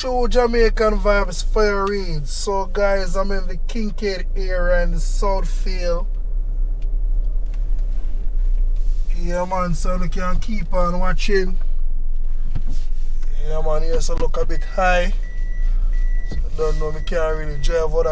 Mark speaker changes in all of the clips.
Speaker 1: True Jamaican Vibes, Fire Reid. So guys, I'm in the Kincaid area in the Southfield. Yeah man, so you can keep on watching. Yeah man, here so look a bit high. So I don't know, I can't really drive over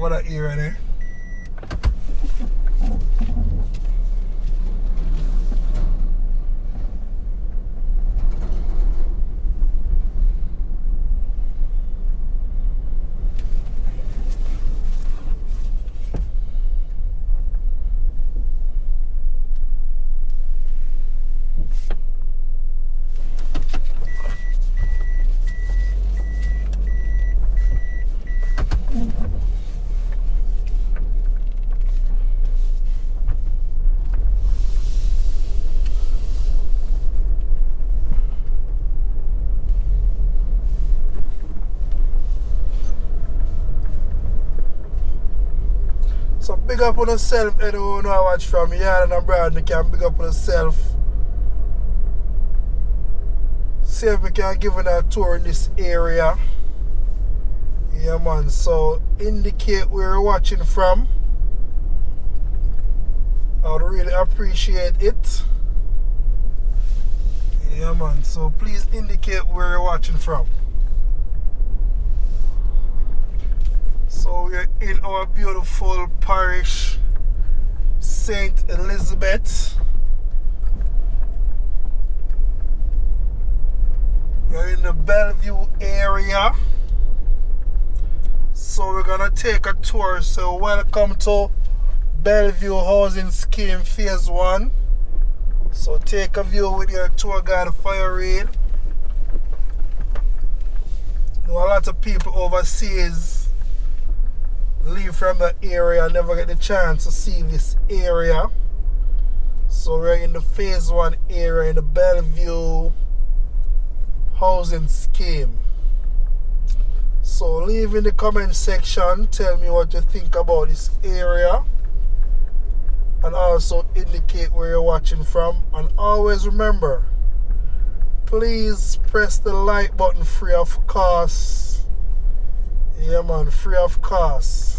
Speaker 1: that area there. So big up on yourself, anyone who I watch from yard and abroad, you can big up on yourself. See if we can give a tour in this area. Yeah man, so indicate where you're watching from. I would really appreciate it. Yeah man, so please indicate where you're watching from. So we're in our beautiful parish, St. Elizabeth. We're in the Bellvue area. So we're gonna take a tour. So welcome to Bellvue Housing Scheme Phase 1. So take a view with your tour guide Fire Reid. A lot of people overseas leave from the area and never get the chance to see this area. So we're in the Phase 1 area in the Bellvue Housing Scheme. So leave in the comment section, tell me what you think about this area, and also indicate where you're watching from. And always remember, please press the like button free of cost. Yeah man, free of cost.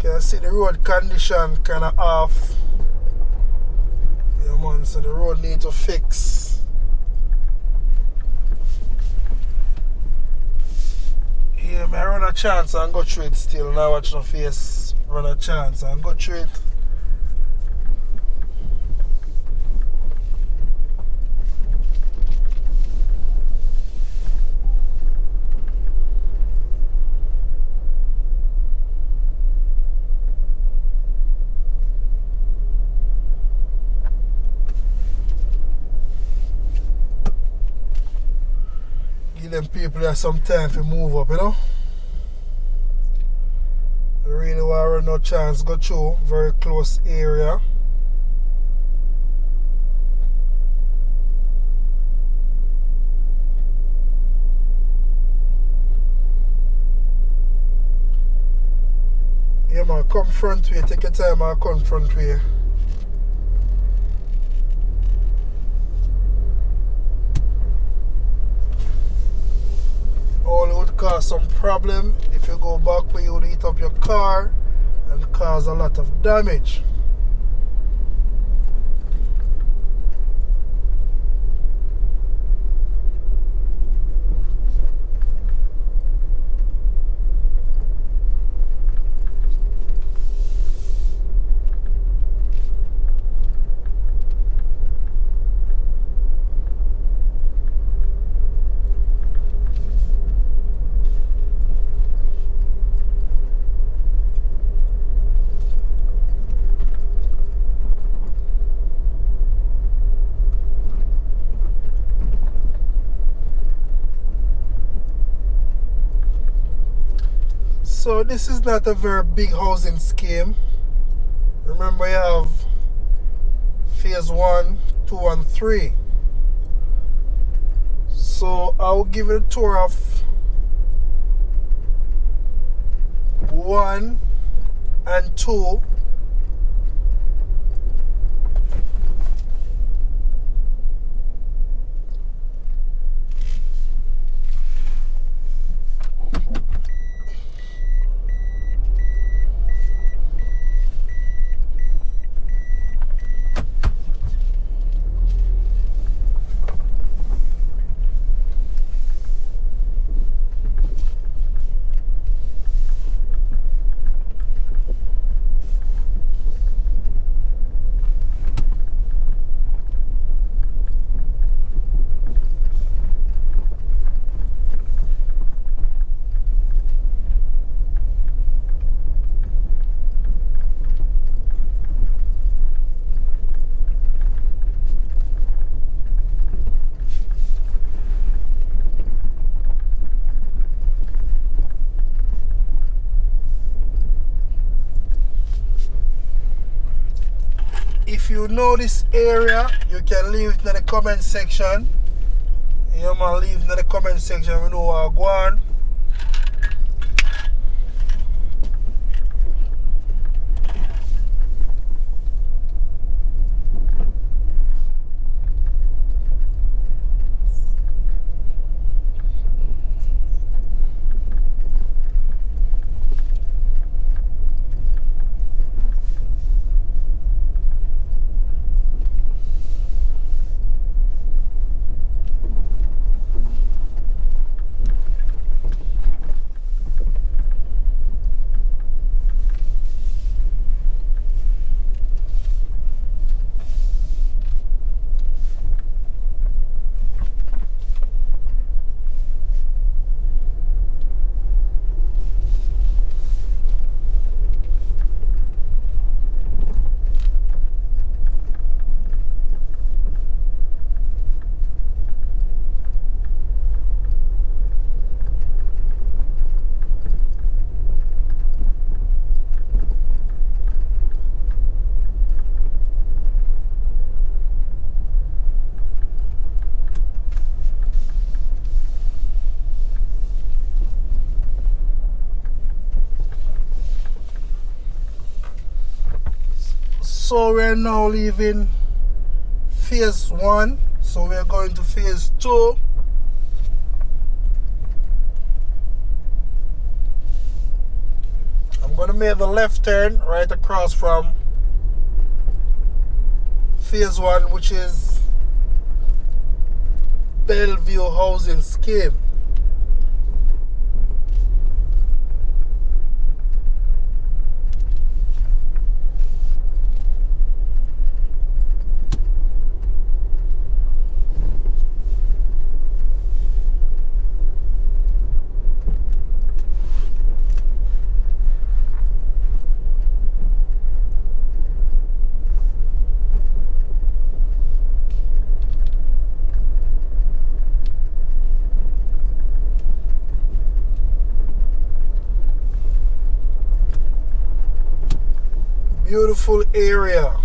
Speaker 1: I see the road condition kind of off. Yeah man, so the road need to fix. Yeah man, I run a chance and go through it still. Now watch no face. Run a chance and go through it. Give them people there some time to move up, you know. I really want to run no chance go through very close area. Yeah man, come front way, take your time and come front way. All it would cause some problem if you go back where you would heat up your car and cause a lot of damage. So this is not a very big housing scheme. Remember, you have phase 1, 2 and 3. So I'll give you a tour of 1 and 2. If you know this area, you can leave it in the comment section. You man, leave it in the comment section. We know what go on. So we're now leaving phase 1. So we're going to phase 2. I'm going to make the left turn right across from phase 1, which is Bellvue housing scheme. Beautiful area.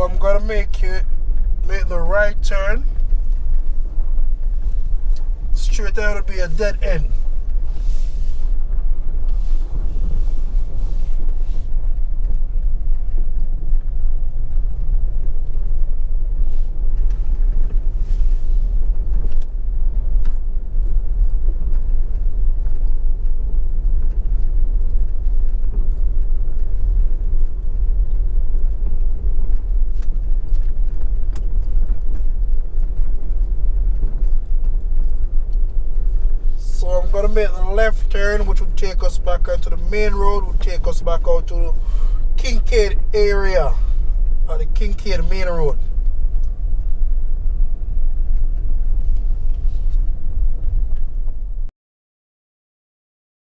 Speaker 1: I'm gonna make the right turn. Straight out will be a dead end. So I'm gonna make the left turn, which will take us back onto the main road, will take us back out to the Kincaid area, or the Kincaid main road.